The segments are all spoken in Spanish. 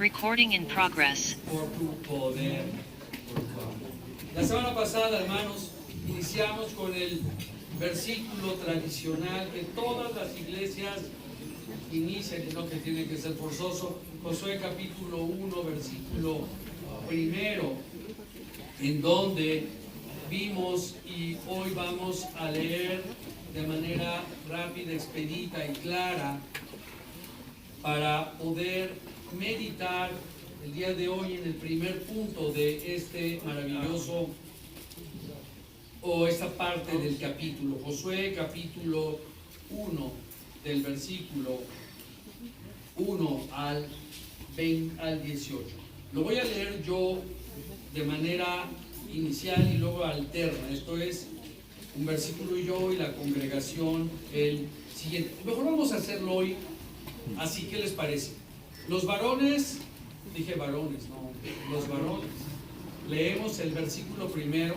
Recording in progress. Por tu poder, por tu amor. La semana pasada, hermanos, iniciamos con el versículo tradicional que todas las iglesias inician, y no que tiene que ser forzoso, Josué capítulo 1, versículo primero, en donde vimos y hoy vamos a leer de manera rápida, expedita y clara para poder meditar el día de hoy en el primer punto de este maravilloso o esta parte del capítulo. Josué capítulo 1 del versículo 1 al 18. Lo voy a leer yo de manera inicial y luego alterna. Esto es un versículo yo y la congregación el siguiente. Mejor vamos a hacerlo hoy así. ¿Qué les parece? Los varones, dije varones, no, los varones, leemos el versículo primero,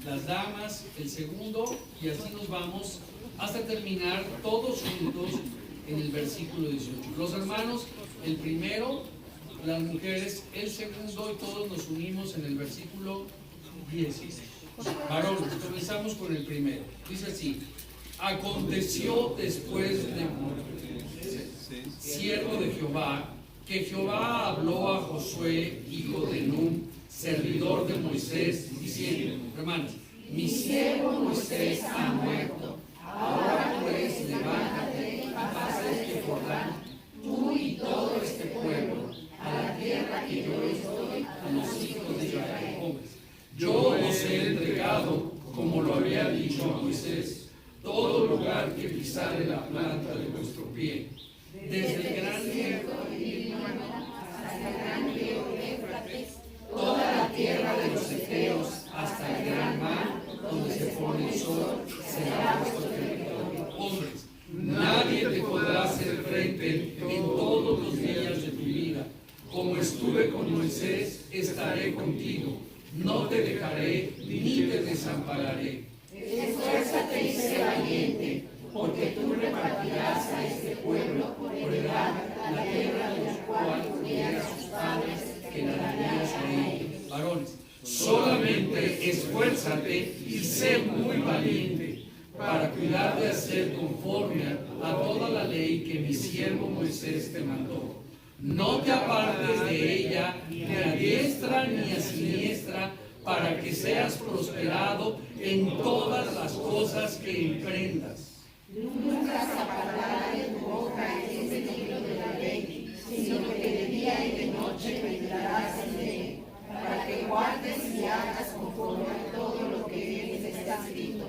las damas el segundo, y así nos vamos hasta terminar todos juntos en el versículo 18. Los hermanos el primero, las mujeres el segundo, y todos nos unimos en el versículo 16. Varones, comenzamos con el primero. Dice así: aconteció después de siervo de Jehová, que Jehová habló a Josué, hijo de Nun, servidor de Moisés, diciendo, hermanos, mi siervo Moisés ha muerto. Ahora pues levántate y pasa este Jordán, tú y todo este pueblo, a la tierra que yo les doy a los hijos de Israel. Yo os he entregado, como lo había dicho a Moisés, todo lugar que pisare la planta de vuestro pie, desde el gran Líbano hasta el gran río Éufrates, toda la tierra de los Eteos hasta el gran mar, donde se pone el sol, será vuestro territorio. Hombres, nadie te podrá hacer frente en todos los días de tu vida. Como estuve con Moisés, estaré contigo. No te dejaré ni te desampararé. Esfuérzate y sé valiente, porque tú repartirás a este pueblo por heredad la tierra de la cual juré a sus padres que la darías a ellos. Varones, solamente esfuérzate y sé muy valiente para cuidar de hacer conforme a toda la ley que mi siervo Moisés te mandó. No te apartes de ella ni a diestra ni a siniestra, para que seas prosperado en todas las cosas que emprendas. Nunca se apartará de tu boca este libro de la ley, sino que de día y de noche meditarás en él, para que guardes y hagas conforme a todo lo que en él está escrito,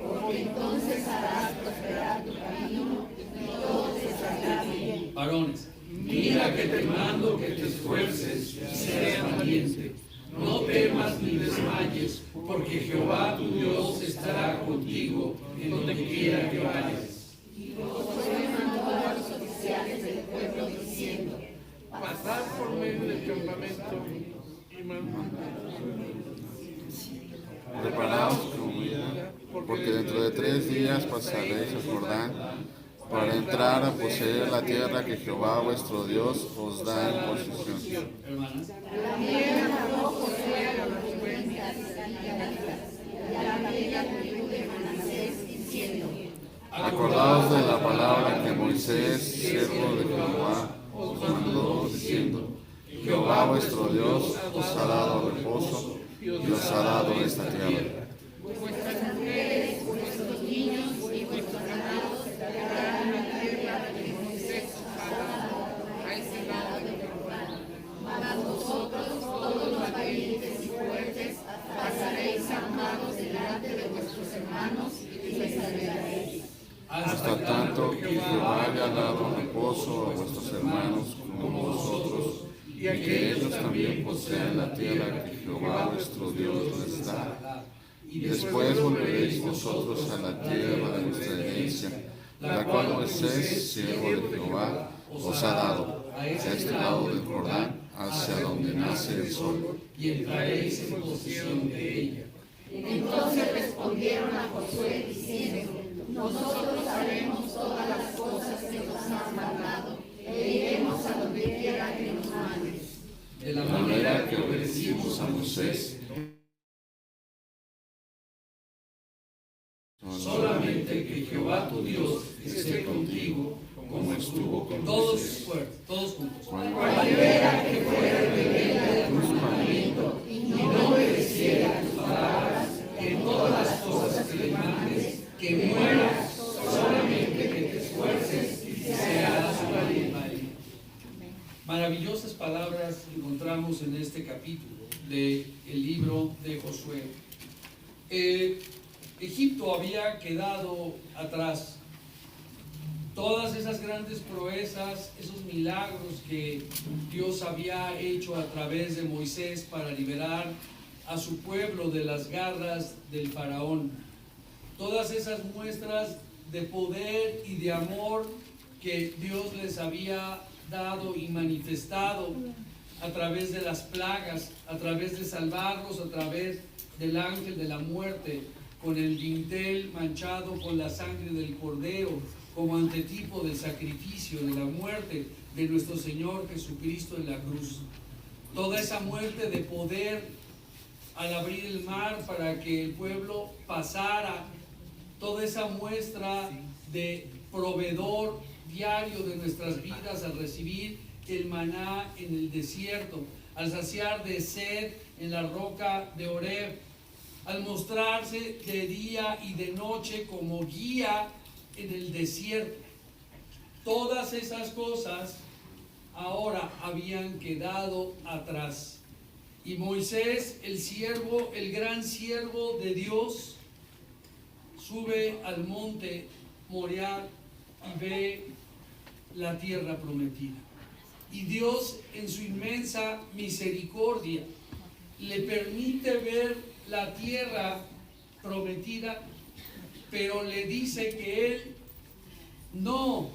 porque entonces harás prosperar tu camino y todo te saldrá bien. Varones, mira que te mando que te esfuerces y seas valiente. No temas ni desmayes, porque Jehová tu Dios estará contigo en donde quiera que vayas. Y Josué mandó a los oficiales del pueblo diciendo: pasad por medio del campamento y preparaos comida, porque dentro de 3 días pasaréis el Jordán para entrar a poseer la tierra que Jehová vuestro Dios os da en posesión. También habló Josué a los recuentas y a la bella tribu de Manasés, diciendo: acordaos de la palabra que Moisés, siervo de Jehová, os mandó, diciendo: Jehová vuestro Dios os ha dado reposo y os ha dado esta tierra. Vuestras mujeres, vuestros niños y vuestros ganados darán la tierra que Moisés os ha dado a ese lado del Jordán. Mas vosotros, todos los valientes y fuertes, pasaréis armados delante de vuestros hermanos y les ayudaréis. Hasta tanto que Jehová haya dado reposo a vuestros hermanos como vosotros, y que ellos también posean la tierra que Jehová vuestro Dios les da. Y después volveréis vosotros a la tierra de vuestra herencia, la cual Moisés, siervo de Jehová, os ha dado, a este lado del Jordán, hacia donde nace el sol. Y entraréis en posesión de ella. Entonces respondieron a Josué diciendo: nosotros haremos todas las cosas que nos has mandado, e iremos a donde quiera que nos mandes. Dios a Moisés, solamente que Jehová tu Dios esté contigo, como estuvo con Moisés. Todos juntos. Cualquiera que fuera rebelde de tu mandamiento y no obedeciera tus palabras, En todas las cosas que le mandes, que mueras, solamente que te esfuerces y seas valiente. Maravillosas palabras encontramos en este capítulo del libro de Josué. Egipto había quedado atrás. Todas esas grandes proezas, esos milagros que Dios había hecho a través de Moisés para liberar a su pueblo de las garras del faraón. Todas esas muestras de poder y de amor que Dios les había dado y manifestado a través de las plagas, a través de salvarlos, a través del ángel de la muerte, con el dintel manchado con la sangre del cordero, como antetipo del sacrificio, de la muerte de nuestro Señor Jesucristo en la cruz. Toda esa muerte de poder al abrir el mar para que el pueblo pasara, toda esa muestra de proveedor diario de nuestras vidas al recibir el maná en el desierto, al saciar de sed en la roca de Horeb, al mostrarse de día y de noche como guía en el desierto. Todas esas cosas ahora habían quedado atrás. Y Moisés, el siervo, el gran siervo de Dios, sube al monte Moriah y ve la tierra prometida. Y Dios, en su inmensa misericordia, le permite ver la tierra prometida, pero le dice que él no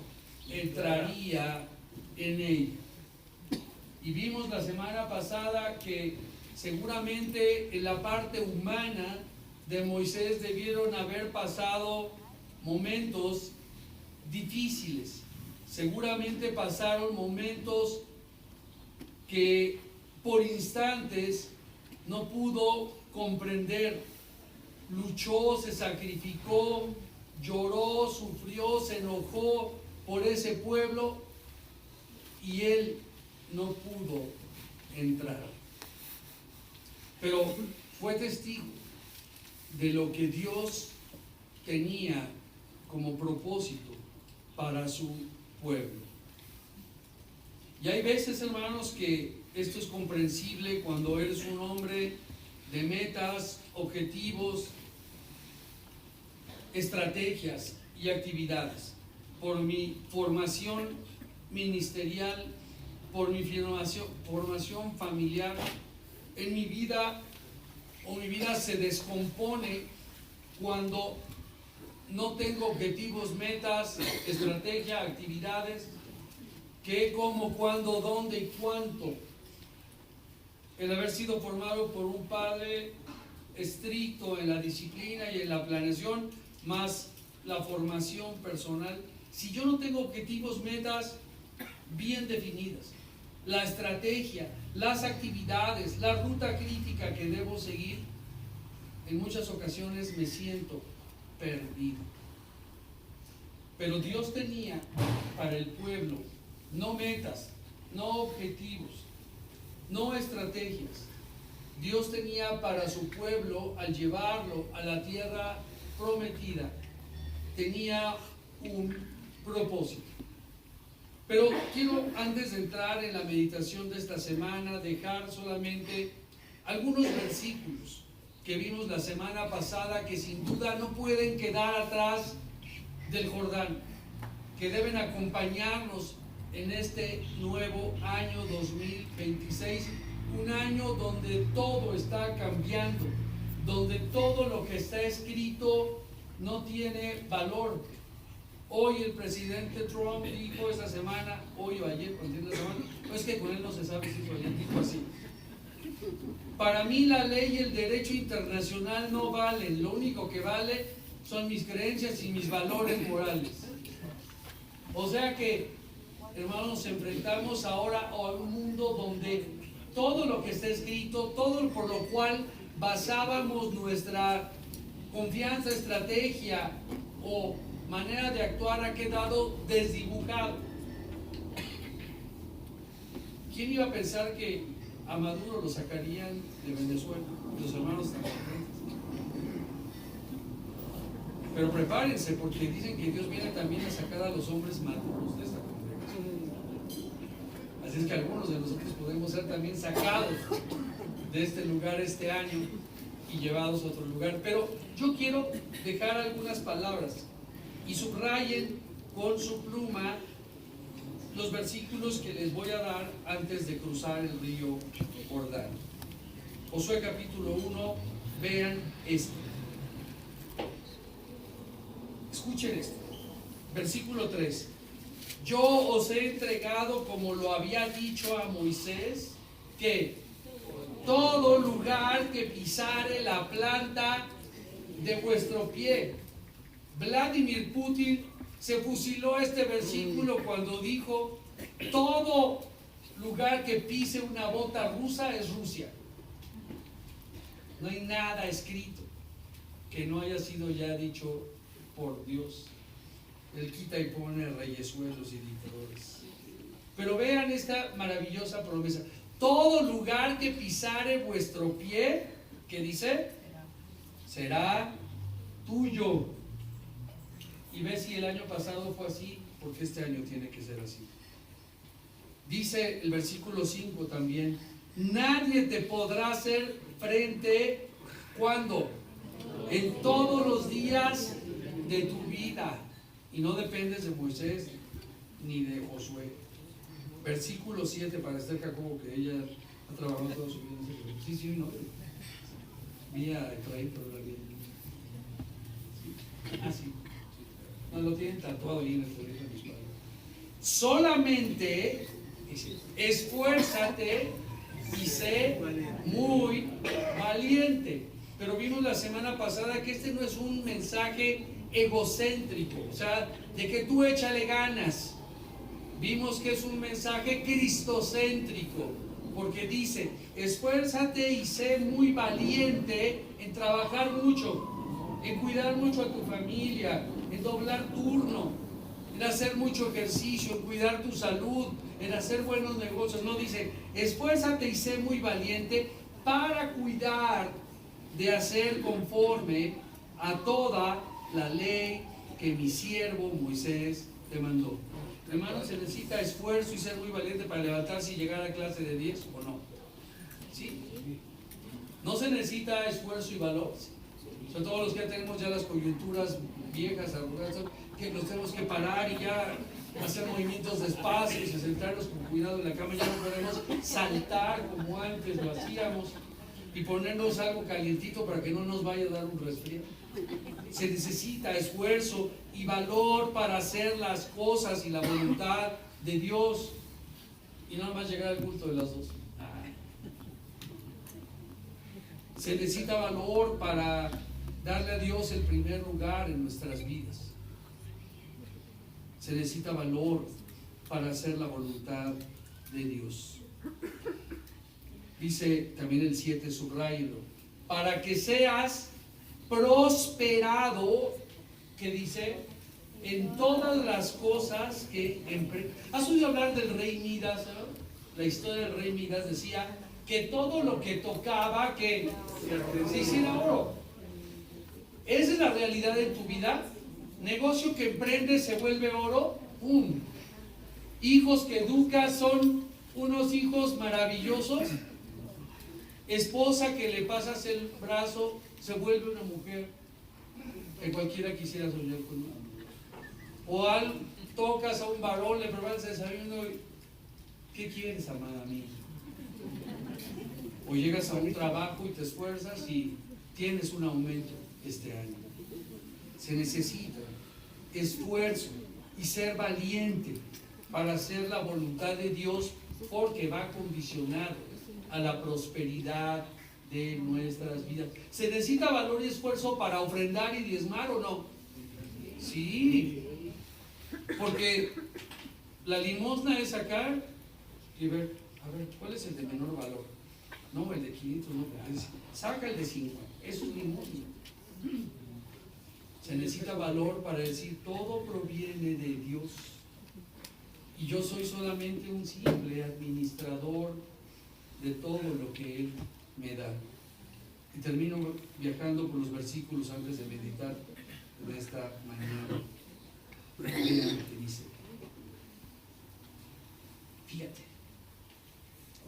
entraría en ella. Y vimos la semana pasada que seguramente en la parte humana de Moisés debieron haber pasado momentos difíciles. Seguramente pasaron momentos que por instantes no pudo comprender. Luchó, se sacrificó, lloró, sufrió, se enojó por ese pueblo y él no pudo entrar. Pero fue testigo de lo que Dios tenía como propósito para su pueblo. Y hay veces, hermanos, que esto es comprensible cuando eres un hombre de metas, objetivos, estrategias y actividades. Por mi formación ministerial, por mi formación familiar, en mi vida se descompone cuando no tengo objetivos, metas, estrategia, actividades, qué, cómo, cuándo, dónde y cuánto. El haber sido formado por un padre estricto en la disciplina y en la planeación, más la formación personal. Si yo no tengo objetivos, metas bien definidas, la estrategia, las actividades, la ruta crítica que debo seguir, en muchas ocasiones me siento perdido. Pero Dios tenía para el pueblo no metas, no objetivos, no estrategias. Dios tenía para su pueblo, al llevarlo a la tierra prometida, tenía un propósito. Pero quiero, antes de entrar en la meditación de esta semana, dejar solamente algunos versículos que vimos la semana pasada, que sin duda no pueden quedar atrás del Jordán, que deben acompañarnos en este nuevo año 2026, un año donde todo está cambiando, donde todo lo que está escrito no tiene valor. Hoy el presidente Trump dijo esta semana, hoy o ayer, cuando semana, no es que con él no se sabe si fue ayer, dijo así: para mí la ley y el derecho internacional no valen, lo único que vale son mis creencias y mis valores morales. O sea que, hermanos, nos enfrentamos ahora a un mundo donde todo lo que está escrito, todo por lo cual basábamos nuestra confianza, estrategia o manera de actuar ha quedado desdibujado. ¿Quién iba a pensar que a Maduro lo sacarían de Venezuela? Los hermanos están contentos. Pero prepárense, porque dicen que Dios viene también a sacar a los hombres maduros de esta congregación. Así es que algunos de nosotros podemos ser también sacados de este lugar este año y llevados a otro lugar. Pero yo quiero dejar algunas palabras y subrayen con su pluma los versículos que les voy a dar antes de cruzar el río Jordán. Josué capítulo 1, vean esto. Escuchen esto. Versículo 3. Yo os he entregado, como lo había dicho a Moisés, que todo lugar que pisare la planta de vuestro pie. Vladimir Putin se fusiló este versículo cuando dijo: todo lugar que pise una bota rusa es Rusia. No hay nada escrito que no haya sido ya dicho por Dios. Él quita y pone reyesuelos y dictadores. Pero vean esta maravillosa promesa: todo lugar que pisare vuestro pie, ¿qué dice? Será tuyo. Y ve si el año pasado fue así, porque este año tiene que ser así. Dice el versículo 5 también: nadie te podrá hacer frente, ¿cuándo? En todos los días de tu vida. Y no dependes de Moisés ni de Josué. Versículo 7 para Esther Jacobo, que ella ha trabajado toda su vida en ese libro. Sí, no. Vía Efraín, pero la vida. Sí. No lo tienen tatuado ahí en el colegio de mis padres. Solamente esfuérzate y sé muy valiente. Pero vimos la semana pasada que este no es un mensaje egocéntrico, o sea, de que tú échale ganas. Vimos que es un mensaje cristocéntrico, porque dice: esfuérzate y sé muy valiente en trabajar mucho, en cuidar mucho a tu familia, en doblar turno, en hacer mucho ejercicio, en cuidar tu salud, en hacer buenos negocios. No, dice: esfuérzate y sé muy valiente para cuidar de hacer conforme a toda la ley que mi siervo Moisés te mandó. Hermano, ¿se necesita esfuerzo y ser muy valiente para levantarse y llegar a clase de 10 o no? ¿Sí? ¿No se necesita esfuerzo y valor? Sobre todo los que tenemos ya las coyunturas viejas, arrugadas, que nos tenemos que parar y ya hacer movimientos despacio y sentarnos con cuidado en la cama. Ya no podemos saltar como antes lo hacíamos y ponernos algo calientito para que no nos vaya a dar un resfriado. Se necesita esfuerzo y valor para hacer las cosas y la voluntad de Dios, y nada más llegar al culto de las 2. Se necesita valor para darle a Dios el primer lugar en nuestras vidas. Se necesita valor para hacer la voluntad de Dios. Dice también el 7, subráyelo: para que seas prosperado, que dice, en todas las cosas que emprendas. ¿Has oído hablar del rey Midas? La historia del rey Midas decía que todo lo que tocaba que se hiciera oro. Esa es la realidad en tu vida. Negocio que emprendes se vuelve oro. Hijos que educas son unos hijos maravillosos. Esposa que le pasas el brazo se vuelve una mujer que cualquiera quisiera soñar con ella. O tocas a un varón, le preparas el desayuno y: ¿qué quieres, amada mía? O llegas a un trabajo y te esfuerzas y tienes un aumento este año. Se necesita esfuerzo y ser valiente para hacer la voluntad de Dios, porque va condicionado a la prosperidad de nuestras vidas. ¿Se necesita valor y esfuerzo para ofrendar y diezmar o no? Sí, porque la limosna es sacar y ver A ver, ¿cuál es el de menor valor? No, el de 500, no, saca el de 50. Eso es limosna. Se necesita valor para decir, todo proviene de Dios. Y yo soy solamente un simple administrador de todo lo que Él me da. Y termino viajando por los versículos antes de meditar en esta mañana. Vean lo que dice. Fíjate.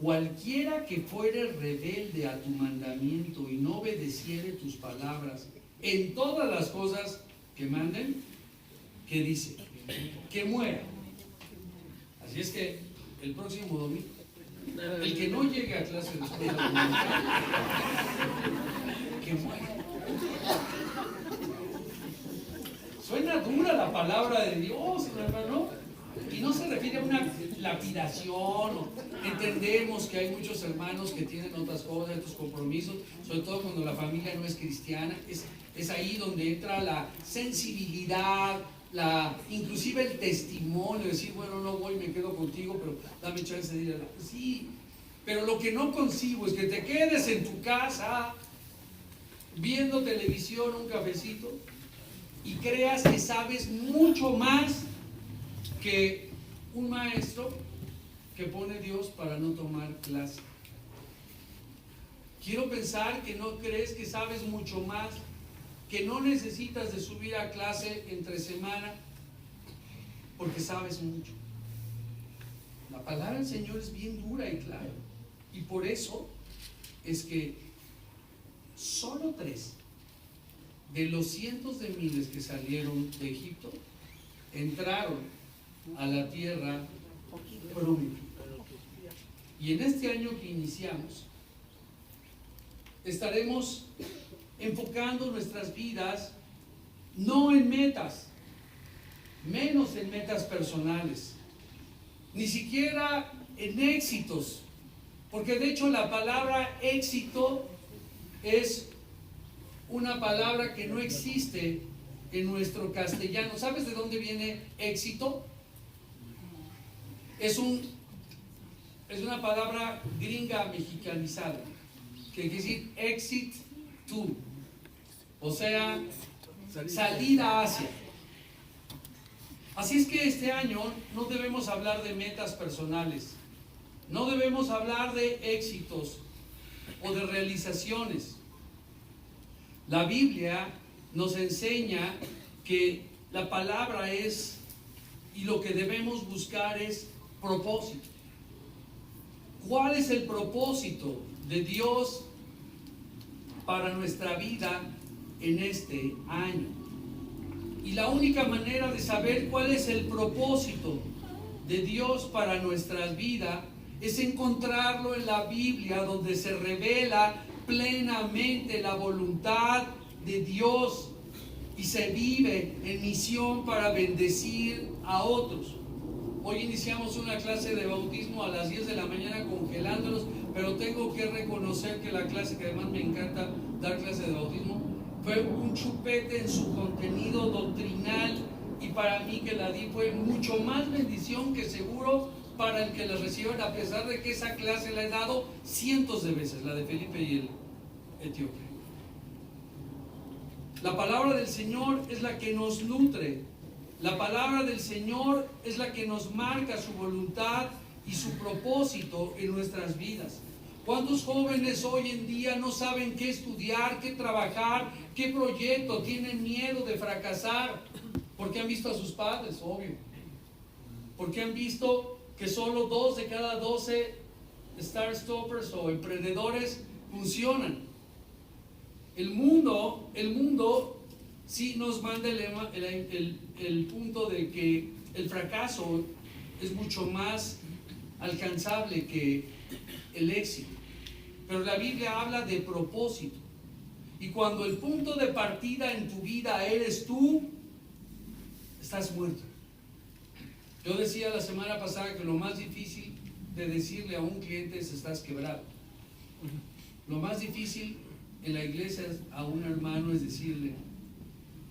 Cualquiera que fuere rebelde a tu mandamiento y no obedeciere tus palabras en todas las cosas que manden, ¿qué dice? Que muera. Así es que el próximo domingo, el que no llegue a clase de escuela dominical, que muera. Suena dura la palabra de Dios, hermano, y no se refiere a una lapidación. Entendemos que hay muchos hermanos que tienen otras cosas, otros compromisos, sobre todo cuando la familia no es cristiana. Es ahí donde entra la sensibilidad, inclusive el testimonio, decir, bueno, no voy, me quedo contigo, pero dame chance de ir a la... Sí, pero lo que no concibo es que te quedes en tu casa viendo televisión, un cafecito, y creas que sabes mucho más que un maestro que pone Dios para no tomar clase. Quiero pensar que no crees que sabes mucho más, que no necesitas de subir a clase entre semana porque sabes mucho. La palabra del Señor es bien dura y clara, y por eso es que solo 3 de los cientos de miles que salieron de Egipto entraron a la tierra prometida. Y en este año que iniciamos estaremos enfocando nuestras vidas no en metas, menos en metas personales, ni siquiera en éxitos, porque de hecho la palabra éxito es una palabra que no existe en nuestro castellano. ¿Sabes de dónde viene éxito? Es una palabra gringa mexicanizada, que quiere decir exit to, o sea, salida hacia. Así es que este año no debemos hablar de metas personales, no debemos hablar de éxitos o de realizaciones. La Biblia nos enseña que la palabra es, y lo que debemos buscar es propósito. ¿Cuál es el propósito de Dios para nuestra vida en este año? Y la única manera de saber cuál es el propósito de Dios para nuestras vidas es encontrarlo en la Biblia, donde se revela plenamente la voluntad de Dios y se vive en misión para bendecir a otros. Hoy iniciamos una clase de bautismo a las 10 de la mañana congelándolos, pero tengo que reconocer que la clase, que además me encanta dar clase de bautismo, fue un chupete en su contenido doctrinal, y para mí que la di fue mucho más bendición que seguro para el que la reciban, a pesar de que esa clase la he dado cientos de veces, la de Felipe y el etíope. La palabra del Señor es la que nos nutre. La palabra del Señor es la que nos marca su voluntad y su propósito en nuestras vidas. ¿Cuántos jóvenes hoy en día no saben qué estudiar, qué trabajar, qué proyecto? Tienen miedo de fracasar porque han visto a sus padres, obvio. Porque han visto que solo 2 de cada 12 Start Stoppers o emprendedores funcionan. El mundo sí nos manda el punto de que el fracaso es mucho más alcanzable que el éxito. Pero la Biblia habla de propósito. Y cuando el punto de partida en tu vida eres tú, estás muerto. Yo decía la semana pasada que lo más difícil de decirle a un cliente es: estás quebrado. Lo más difícil en la iglesia a un hermano es decirle: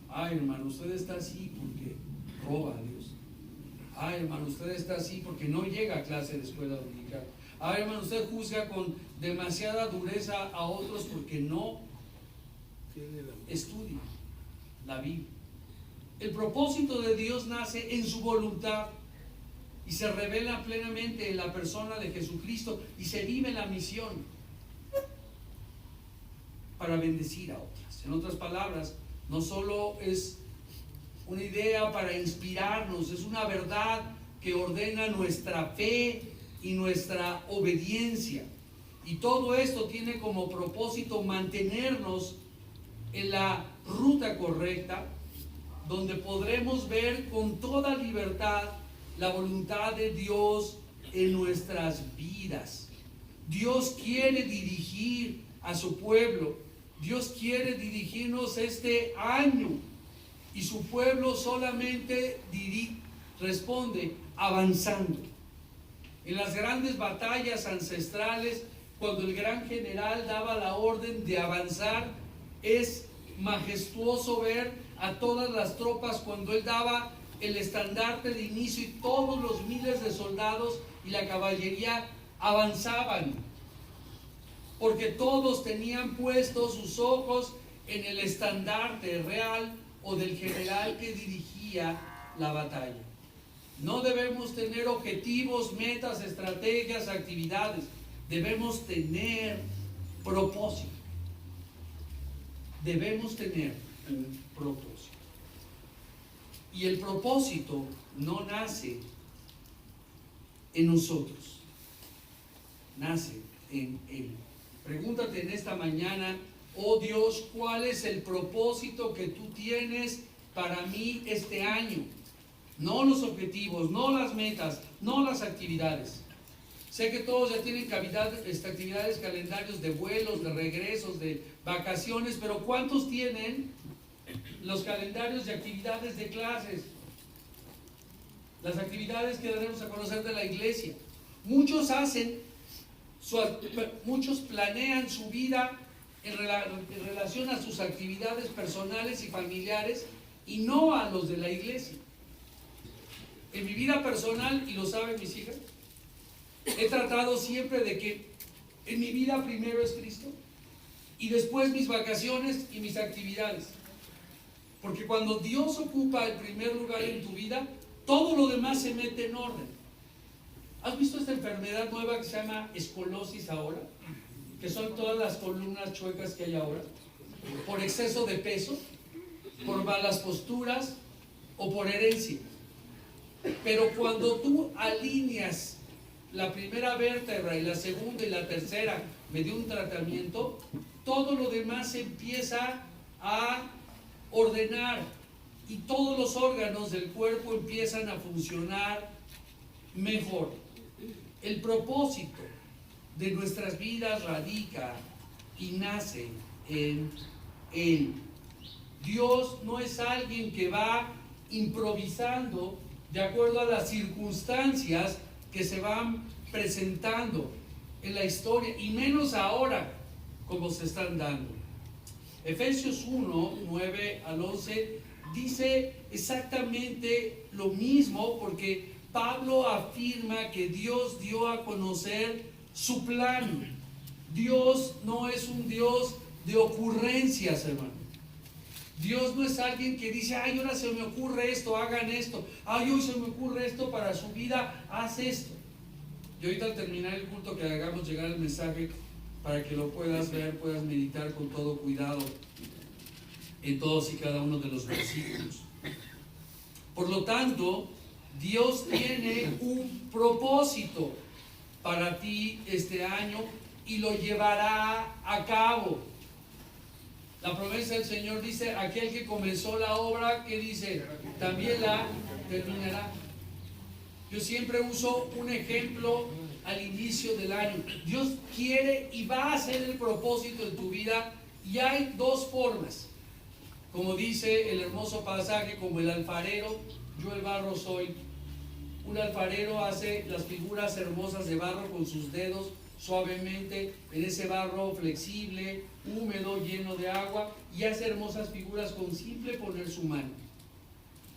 ay, hermano, usted está así porque roba a Dios. Ay, hermano, usted está así porque no llega a clase de escuela dominical. A ver, hermano, usted juzga con demasiada dureza a otros porque no estudia la Biblia. El propósito de Dios nace en su voluntad y se revela plenamente en la persona de Jesucristo y se vive la misión para bendecir a otras. En otras palabras, no solo es una idea para inspirarnos, es una verdad que ordena nuestra fe y nuestra obediencia. Y todo esto tiene como propósito mantenernos en la ruta correcta, donde podremos ver con toda libertad la voluntad de Dios en nuestras vidas. Dios quiere dirigir a su pueblo. Dios quiere dirigirnos este año. Y su pueblo solamente responde avanzando. En las grandes batallas ancestrales, cuando el gran general daba la orden de avanzar, es majestuoso ver a todas las tropas cuando él daba el estandarte de inicio y todos los miles de soldados y la caballería avanzaban, porque todos tenían puestos sus ojos en el estandarte real o del general que dirigía la batalla. No debemos tener objetivos, metas, estrategias, actividades. Debemos tener propósito. Debemos tener un propósito. Y el propósito no nace en nosotros, nace en Él. Pregúntate en esta mañana: oh Dios, ¿cuál es el propósito que tú tienes para mí este año? No los objetivos, no las metas, no las actividades. Sé que todos ya tienen actividades, calendarios de vuelos, de regresos, de vacaciones, pero ¿cuántos tienen los calendarios de actividades de clases? Las actividades que daremos a conocer de la iglesia. Muchos muchos planean su vida en relación a sus actividades personales y familiares y no a los de la iglesia. En mi vida personal, y lo saben mis hijas, he tratado siempre de que en mi vida primero es Cristo y después mis vacaciones y mis actividades. Porque cuando Dios ocupa el primer lugar en tu vida, todo lo demás se mete en orden. ¿Has visto esta enfermedad nueva que se llama escolosis ahora? Que son todas las columnas chuecas que hay ahora. Por exceso de peso, por malas posturas o por herencia. Pero cuando tú alineas la primera vértebra y la segunda y la tercera mediante un tratamiento, todo lo demás se empieza a ordenar y todos los órganos del cuerpo empiezan a funcionar mejor. El propósito de nuestras vidas radica y nace en Él. Dios no es alguien que va improvisando de acuerdo a las circunstancias que se van presentando en la historia, y menos ahora como se están dando. Efesios 1, 9 al 11 dice exactamente lo mismo, porque Pablo afirma que Dios dio a conocer su plan. Dios no es un Dios de ocurrencias, hermano. Dios no es alguien que dice: ay, ahora se me ocurre esto, hagan esto. Ay, hoy se me ocurre esto para su vida, haz esto. Y ahorita al terminar el culto que hagamos llegar el mensaje para que lo puedas ver, puedas meditar con todo cuidado en todos y cada uno de los versículos. Por lo tanto, Dios tiene un propósito para ti este año y lo llevará a cabo. La promesa del Señor dice: aquel que comenzó la obra, que dice, también la terminará. Yo siempre uso un ejemplo al inicio del año. Dios quiere y va a hacer el propósito en tu vida, y hay dos formas. Como dice el hermoso pasaje: como el alfarero, yo el barro soy. Un alfarero hace las figuras hermosas de barro con sus dedos, suavemente en ese barro flexible, húmedo, lleno de agua, y hace hermosas figuras con simple poner su mano.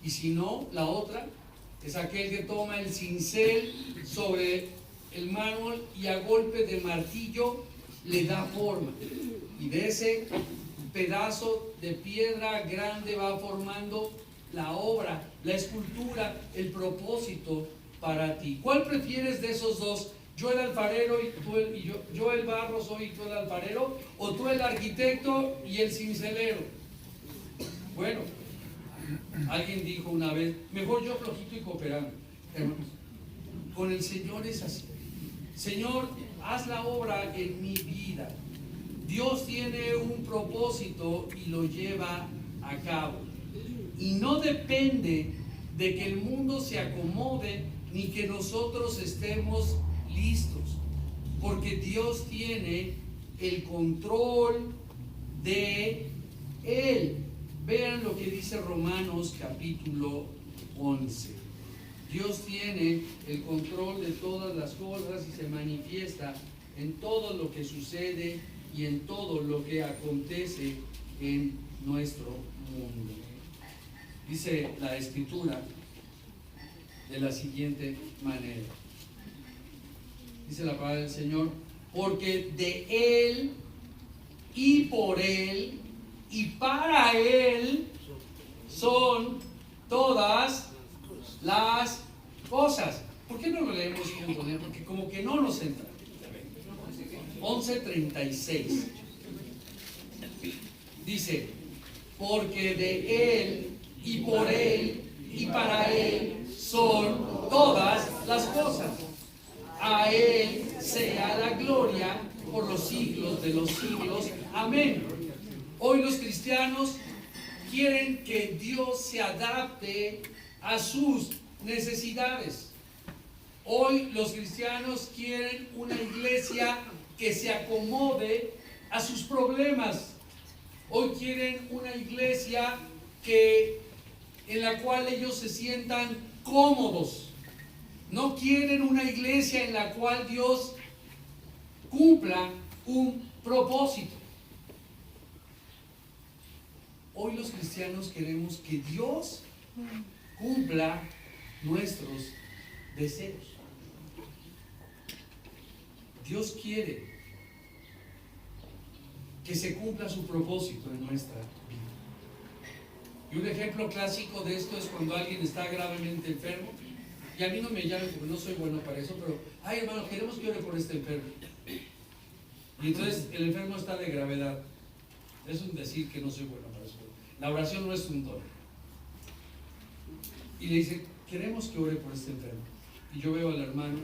Y si no, la otra es aquel que toma el cincel sobre el mármol y a golpe de martillo le da forma. Y de ese pedazo de piedra grande va formando la obra, la escultura, el propósito para ti. ¿Cuál prefieres de esos dos? ¿Yo el alfarero y tú yo el barro soy y tú el alfarero? ¿O tú el arquitecto y el cincelero? Bueno, alguien dijo una vez, mejor yo flojito y cooperando. Hermanos, con el Señor es así. Señor, haz la obra en mi vida. Dios tiene un propósito y lo lleva a cabo. Y no depende de que el mundo se acomode ni que nosotros estemos listos, porque Dios tiene el control de Él. Vean lo que dice Romanos capítulo 11. Dios tiene el control de todas las cosas y se manifiesta en todo lo que sucede y en todo lo que acontece en nuestro mundo. Dice la Escritura de la siguiente manera. Dice la palabra del Señor, porque de Él y por Él y para Él son todas las cosas. ¿Por qué no lo leemos juntos? Porque como que no nos entra. 11:36 dice, porque de Él y por Él y para Él son todas las cosas. A Él sea la gloria por los siglos de los siglos. Amén. Hoy los cristianos quieren que Dios se adapte a sus necesidades. Hoy los cristianos quieren una iglesia que se acomode a sus problemas. Hoy quieren una iglesia en la cual ellos se sientan cómodos. No quieren una iglesia en la cual Dios cumpla un propósito. Hoy los cristianos queremos que Dios cumpla nuestros deseos. Dios quiere que se cumpla su propósito en nuestra vida. Y un ejemplo clásico de esto es cuando alguien está gravemente enfermo. Y a mí no me llaman porque no soy bueno para eso, pero, ay hermano, queremos que ore por este enfermo. Y entonces el enfermo está de gravedad. Es un decir que no soy bueno para eso. La oración no es un don. Y le dice, queremos que ore por este enfermo. Y yo veo al hermano,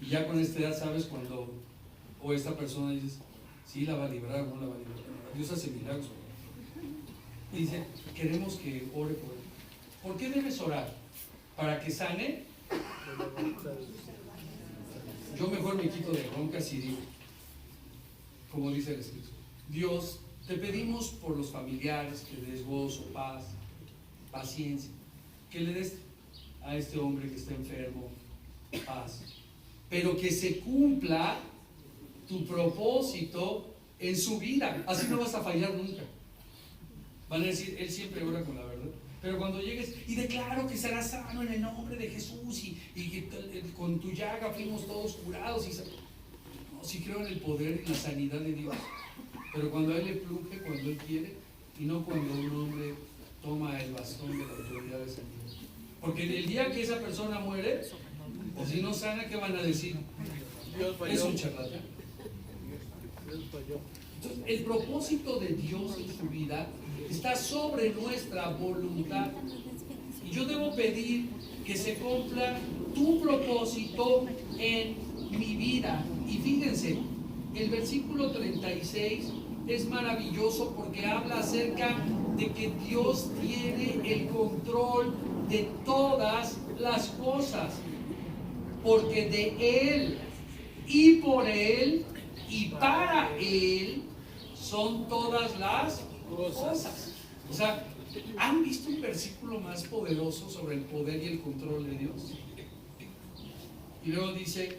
y ya con esta edad sabes cuando, o esta persona dice, sí la va a librar o no la va a librar. Dios hace milagros. Y dice, queremos que ore por él. ¿Por qué debes orar? ¿Para que sane? Yo mejor me quito de broncas y digo, como dice el Escrito, Dios, te pedimos por los familiares que le des gozo, paz, paciencia, que le des a este hombre que está enfermo paz, pero que se cumpla tu propósito en su vida. Así no vas a fallar nunca. Van a decir, él siempre ora con la verdad. Pero cuando llegues y declaro que serás sano en el nombre de Jesús y que con tu llaga fuimos todos curados. No, sí creo en el poder y la sanidad de Dios. Pero cuando a Él le pluje, cuando Él quiere, y no cuando un hombre toma el bastón de la autoridad de sanidad. Porque en el día que esa persona muere, o si no sana, ¿qué van a decir? Es un charlatán. Entonces, el propósito de Dios en su vida está sobre nuestra voluntad. Y yo debo pedir que se cumpla tu propósito en mi vida. Y fíjense, el versículo 36 es maravilloso porque habla acerca de que Dios tiene el control de todas las cosas. Porque de Él y por Él y para Él son todas las cosas. O sea, ¿han visto un versículo más poderoso sobre el poder y el control de Dios? Y luego dice,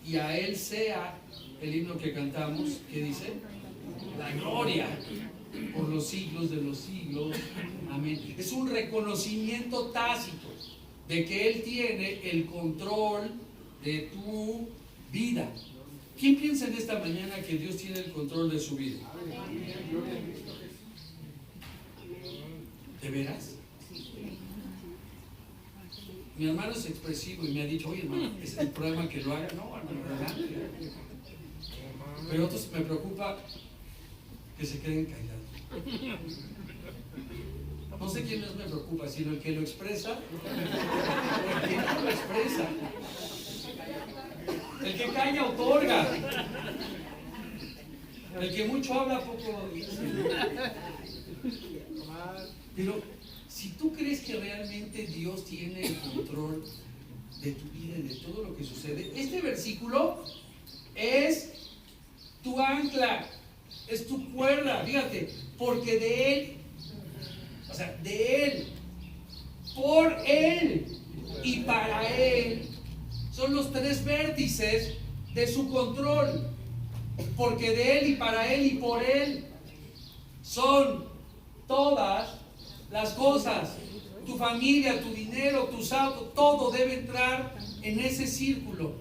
y a Él sea, el himno que cantamos, ¿qué dice? La gloria por los siglos de los siglos. Amén. Es un reconocimiento tácito de que Él tiene el control de tu vida. ¿Quién piensa en esta mañana que Dios tiene el control de su vida? ¿De veras? Mi hermano es expresivo y me ha dicho, oye hermano, ¿es el problema que lo haga? No, hermano, adelante. Pero otros me preocupa que se queden callados. No sé quién más me preocupa, sino el que lo expresa o el que no lo expresa. El que calla otorga. El que mucho habla, poco dice. Pero si tú crees que realmente Dios tiene el control de tu vida y de todo lo que sucede, este versículo es tu ancla, es tu cuerda, fíjate, porque de Él, o sea, de Él, por Él y para Él, son los tres vértices de su control, porque de Él y para Él y por Él son todas las cosas. Tu familia, tu dinero, tus autos, todo debe entrar en ese círculo,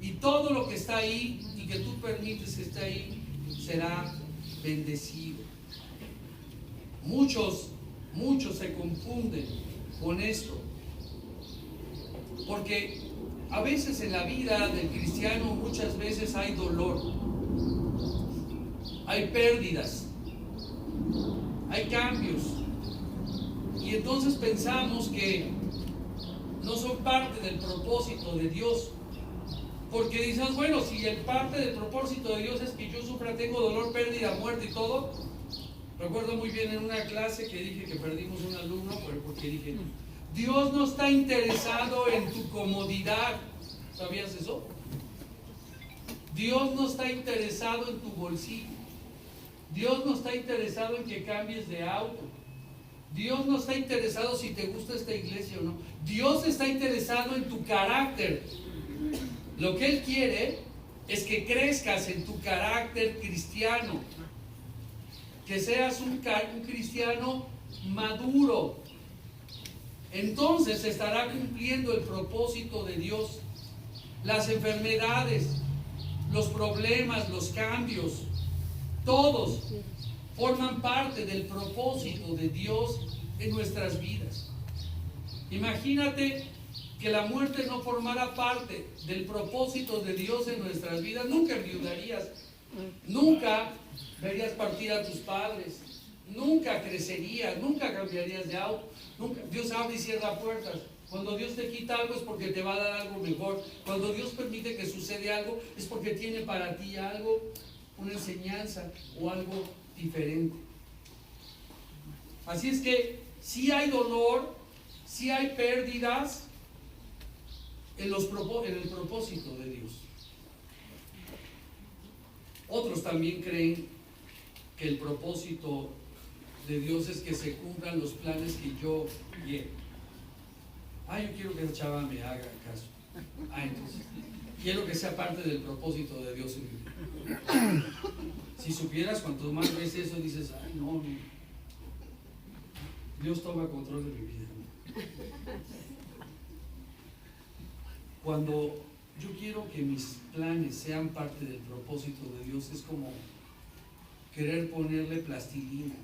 y todo lo que está ahí y que tú permites que esté ahí será bendecido. Muchos se confunden con esto, porque a veces en la vida del cristiano muchas veces hay dolor, hay pérdidas, hay cambios, y entonces pensamos que no son parte del propósito de Dios, porque dices, bueno, si el parte del propósito de Dios es que yo sufra, tengo dolor, pérdida, muerte y todo. Recuerdo muy bien en una clase que dije que perdimos un alumno porque dije, Dios no está interesado en tu comodidad. ¿Sabías eso? Dios no está interesado en tu bolsillo. Dios no está interesado en que cambies de auto. Dios no está interesado si te gusta esta iglesia o no. Dios está interesado en tu carácter. Lo que Él quiere es que crezcas en tu carácter cristiano, que seas un cristiano maduro. Entonces estará cumpliendo el propósito de Dios. Las enfermedades, los problemas, los cambios, todos forman parte del propósito de Dios en nuestras vidas. Imagínate que la muerte no formara parte del propósito de Dios en nuestras vidas. Nunca enviudarías, nunca verías partir a tus padres, nunca crecerías, nunca cambiarías de auto, nunca. Dios abre y cierra puertas. Cuando Dios te quita algo es porque te va a dar algo mejor. Cuando Dios permite que suceda algo es porque tiene para ti algo, una enseñanza o algo diferente. Así es que si hay dolor, si hay pérdidas en el propósito de Dios. Otros también creen que el propósito de Dios es que se cumplan los planes que yo quiero. Yo quiero que esa chava me haga caso. Entonces, quiero que sea parte del propósito de Dios en mi vida. Si supieras, cuanto más ves eso, dices, no, Dios toma control de mi vida. Cuando yo quiero que mis planes sean parte del propósito de Dios, es como querer ponerle plastilina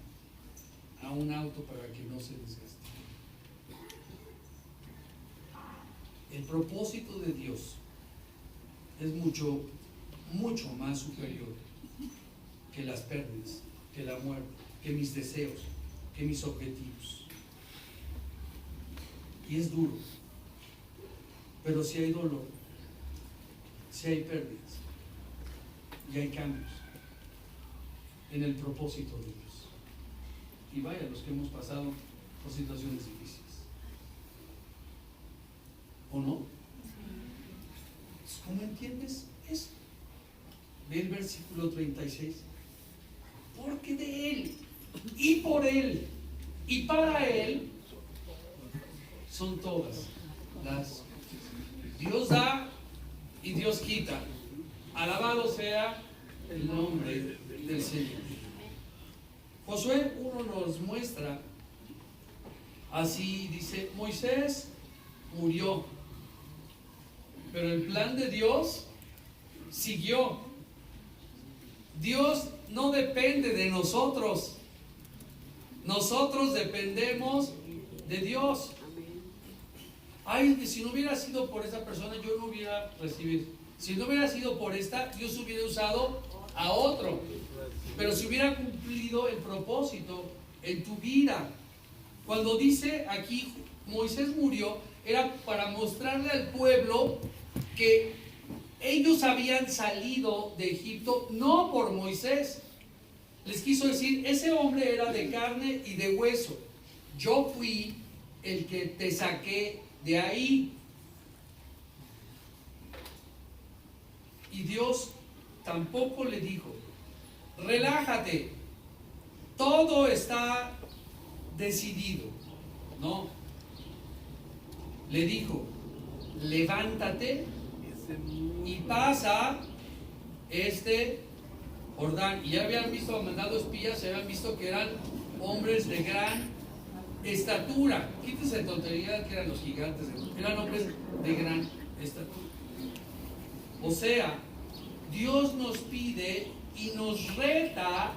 a un auto para que no se desgaste. El propósito de Dios es mucho más superior que las pérdidas, que la muerte, que mis deseos, que mis objetivos. Y es duro, pero si hay dolor, si hay pérdidas y hay cambios en el propósito de Dios. Y vaya, los que hemos pasado por situaciones difíciles. ¿O no? ¿Cómo entiendes eso? Ve el versículo 36. Porque de Él, y por Él, y para Él, son todas las cosas. Dios da y Dios quita. Alabado sea el nombre del Señor. Josué 1 nos muestra, así dice, Moisés murió Pero el plan de Dios siguió. Dios no depende de nosotros. Nosotros dependemos de Dios. Ay, que si no hubiera sido por esa persona, yo no hubiera recibido. Si no hubiera sido por esta, Dios hubiera usado a otro. Pero si hubiera cumplido el propósito en tu vida. Cuando dice aquí, Moisés murió, era para mostrarle al pueblo que ellos habían salido de Egipto no por Moisés. Les quiso decir, ese hombre era de carne y de hueso. Yo fui el que te saqué de ahí. Y Dios tampoco le dijo, relájate, todo está decidido. No. Le dijo, levántate y pasa este Jordán. Y ya habían visto, mandado espías, se habían visto que eran hombres de gran estatura. Quítese de tontería que eran los gigantes, eran hombres de gran estatura. O sea, Dios nos pide y nos reta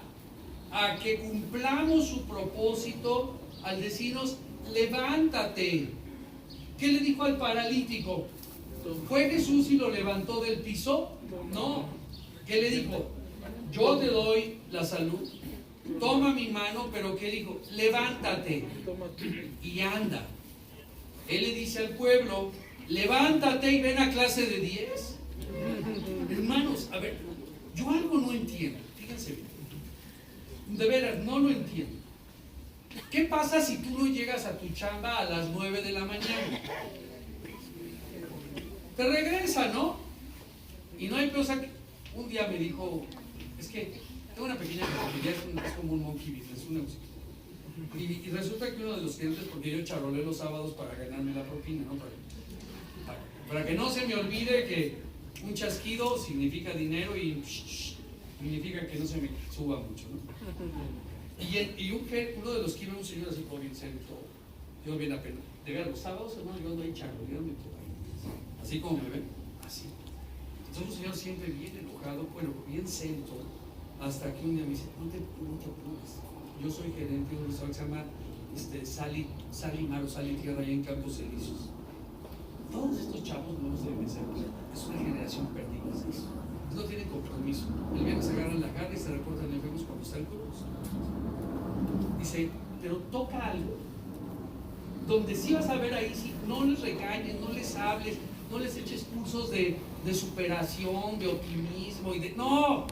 a que cumplamos su propósito al decirnos, levántate. ¿Qué le dijo al paralítico? ¿Fue Jesús y lo levantó del piso? No. ¿Qué le dijo? Yo te doy la salud, toma mi mano, pero ¿qué dijo? Levántate y anda. Él le dice al pueblo, levántate y ven a clase de 10. Hermanos, a ver, yo algo no entiendo, fíjense bien. De veras, no lo entiendo. ¿Qué pasa si tú no llegas a tu chamba a las 9 de la mañana? Te regresa, ¿no? Y no hay cosa que... Un día me dijo, es que tengo una pequeña cafetería, es como un monkey business, una música. Y resulta que uno de los clientes, porque yo charolé los sábados para ganarme la propina, ¿no? Para que no se me olvide que un chasquido significa dinero y significa que no se me suba mucho, ¿no? Y uno de los que iba, un señor así por bien serio, yo bien apenas. De ver, los sábados, hermano, yo ando ahí charoleando y todo ahí. Así como me ven, así. Entonces un señor siempre bien enojado, bueno, bien serio todo, hasta que un día me dice, no te apures, yo soy gerente de un restaurante que se llama Salimar o Sal y Tierra allá en Campos Elíseos. Todos estos chavos no los deben ser, es una generación perdida, ¿sí? No tienen compromiso. El viernes se agarran la carne y se reportan enfermos cuando están crudos. Dice, pero toca algo donde sí vas a ver ahí, sí, no les regañes, no les hables, no les eches cursos de superación, de optimismo y de... ¡No!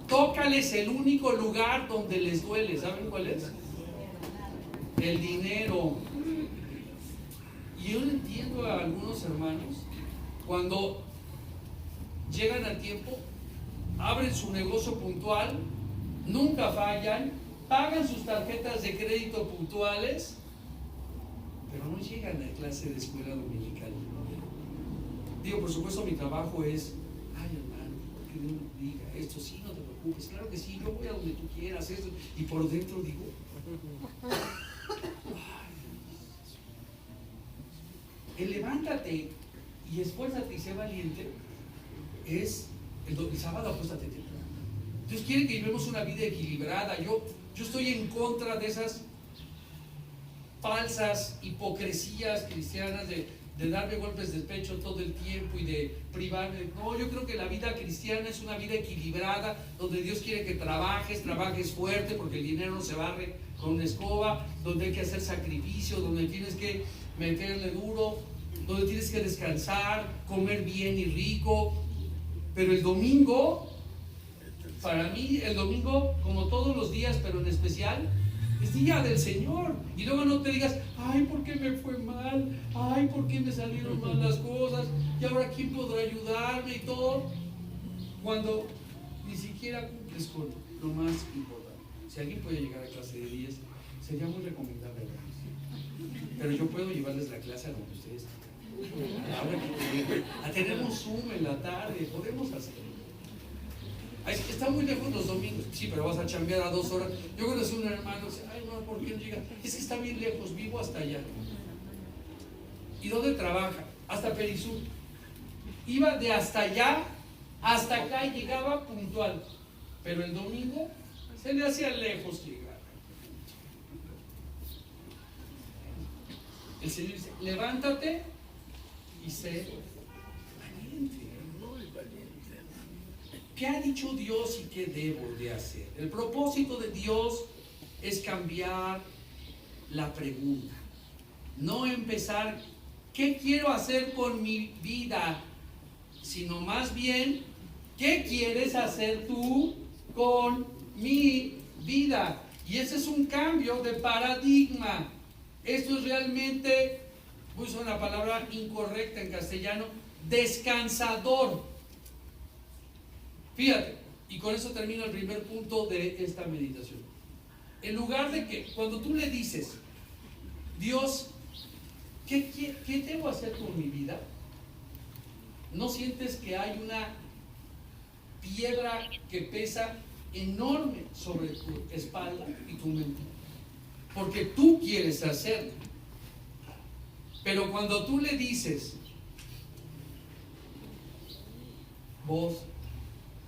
Tócales el único lugar donde les duele. ¿Saben cuál es? El dinero. Y yo entiendo a algunos hermanos cuando llegan a tiempo, abren su negocio puntual, nunca fallan, pagan sus tarjetas de crédito puntuales, pero no llegan a clase de escuela dominical. Digo, por supuesto, mi trabajo es, ay hermano, que Dios me diga esto, sí, no te preocupes, claro que sí, yo voy a donde tú quieras, esto, y por dentro digo, el levántate y esfuérzate y sé valiente es el sábado, acuéstate temprano. Dios quiere que vivamos una vida equilibrada. Yo estoy en contra de esas falsas hipocresías cristianas de darme golpes de pecho todo el tiempo y de privarme. No, yo creo que la vida cristiana es una vida equilibrada, donde Dios quiere que trabajes fuerte, porque el dinero no se barre con una escoba, donde hay que hacer sacrificio, donde tienes que meterle duro, donde tienes que descansar, comer bien y rico. Pero el domingo, para mí, el domingo, como todos los días, pero en especial, es día del Señor. Y luego no te digas, ay, ¿por qué me fue mal? Ay, ¿por qué me salieron mal las cosas? Y ahora, ¿quién podrá ayudarme? Y todo, cuando ni siquiera cumples con lo más importante. Si alguien puede llegar a clase de 10, sería muy recomendable. Pero yo puedo llevarles la clase a donde ustedes están. Ahora que tenemos Zoom en la tarde, podemos hacerlo. Está muy lejos los domingos, sí, pero vas a chambear a 2 horas. Yo conocí a un hermano que dice, ay no, ¿por qué no llega? Es que está bien lejos, vivo hasta allá. ¿Y dónde trabaja? Hasta Perisur. iba de hasta allá hasta acá y llegaba puntual. Pero el domingo se le hacía lejos llegar. El Señor dice, levántate y sé valiente. ¿Qué ha dicho Dios y qué debo de hacer? El propósito de Dios es cambiar la pregunta. No empezar, ¿qué quiero hacer con mi vida? Sino más bien, ¿qué quieres hacer tú con mi vida? Y ese es un cambio de paradigma. Esto es realmente, voy a usar una palabra incorrecta en castellano, descansador. Fíjate, y con eso termino el primer punto de esta meditación. En lugar de que, cuando tú le dices, Dios, ¿qué debo hacer con mi vida? ¿No sientes que hay una piedra que pesa enorme sobre tu espalda y tu mente? Porque tú quieres hacerlo. Pero cuando tú le dices, vos,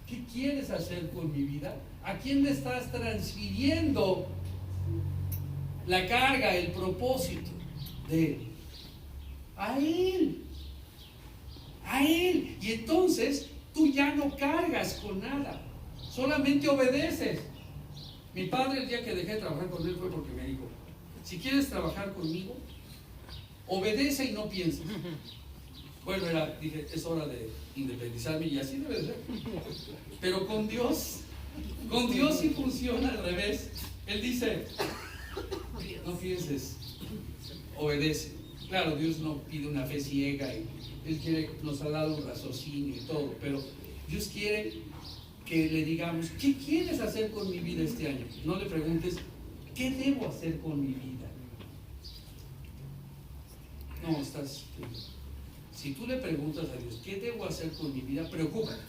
¿qué quieres hacer con mi vida? ¿A quién le estás transfiriendo la carga, el propósito de Él? A Él. A Él. Y entonces tú ya no cargas con nada, solamente obedeces. Mi padre, el día que dejé de trabajar con él, fue porque me dijo, si quieres trabajar conmigo, obedece y no pienses. Bueno, dije, es hora de independizarme y así debe ser. Pero con Dios sí funciona al revés. Él dice, no pienses, obedece. Claro, Dios no pide una fe ciega y Él nos ha dado un raciocinio y todo, pero Dios quiere que le digamos, ¿qué quieres hacer con mi vida este año? No le preguntes, ¿qué debo hacer con mi vida? No, si tú le preguntas a Dios, ¿qué debo hacer con mi vida? Preocúpate.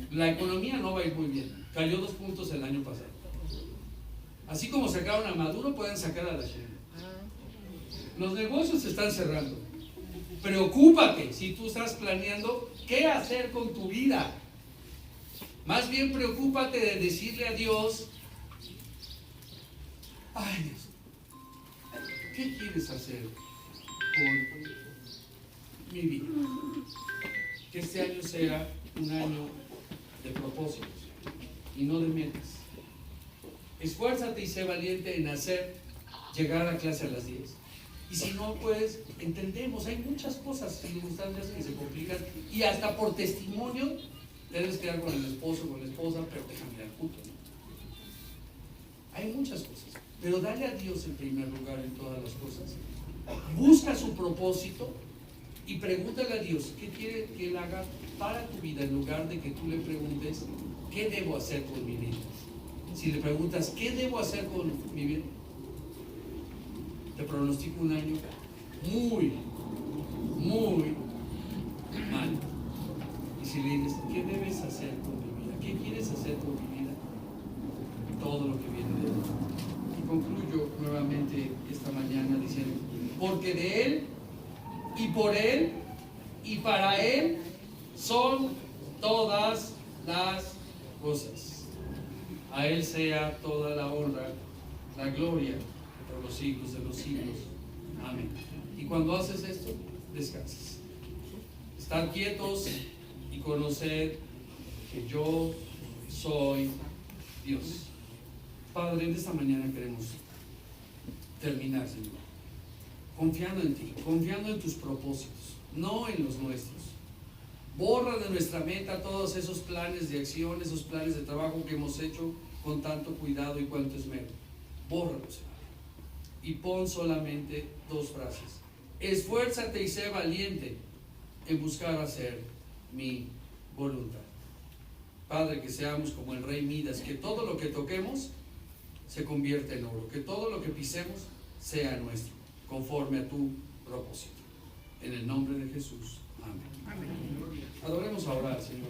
La economía no va a ir muy bien. Cayó 2 puntos el año pasado. Así como sacaron a Maduro, pueden sacar a la Sheinbaum. Los negocios se están cerrando. Preocúpate si tú estás planeando qué hacer con tu vida. Más bien preocúpate de decirle a Dios, ay Dios, ¿qué quieres hacer con mi vida? Que este año sea un año de propósitos y no de metas. Esfuérzate y sé valiente en llegar a clase a las 10. Y si no, pues entendemos, hay muchas cosas, circunstancias que se complican y hasta por testimonio te debes quedar con el esposo, con la esposa, pero déjame dar juntos, ¿no? Hay muchas cosas, pero dale a Dios en primer lugar en todas las cosas. Busca su propósito y pregúntale a Dios qué quiere que Él haga para tu vida, en lugar de que tú le preguntes ¿qué debo hacer con mi vida? Si le preguntas ¿qué debo hacer con mi vida? Te pronostico un año muy, muy mal. Y si le dices, ¿qué debes hacer con mi vida? ¿Qué quieres hacer con mi vida? Todo lo que viene de Él. Y concluyo nuevamente esta mañana diciendo, porque de Él, y por Él, y para Él, son todas las cosas. A Él sea toda la honra, la gloria, por los siglos de los siglos. Amén. Y cuando haces esto, descansas. Estar quietos y conocer que yo soy Dios. Padre, en esta mañana queremos terminar, Señor, confiando en ti, confiando en tus propósitos, no en los nuestros. Borra de nuestra meta todos esos planes de acción, esos planes de trabajo que hemos hecho con tanto cuidado y cuanto esmero. Bórralos, Señor. Y pon solamente 2 frases. Esfuérzate y sé valiente en buscar hacer mi voluntad. Padre, que seamos como el rey Midas, que todo lo que toquemos se convierta en oro, que todo lo que pisemos sea nuestro, conforme a tu propósito. En el nombre de Jesús. Amén. Amén. Adoremos ahora al Señor.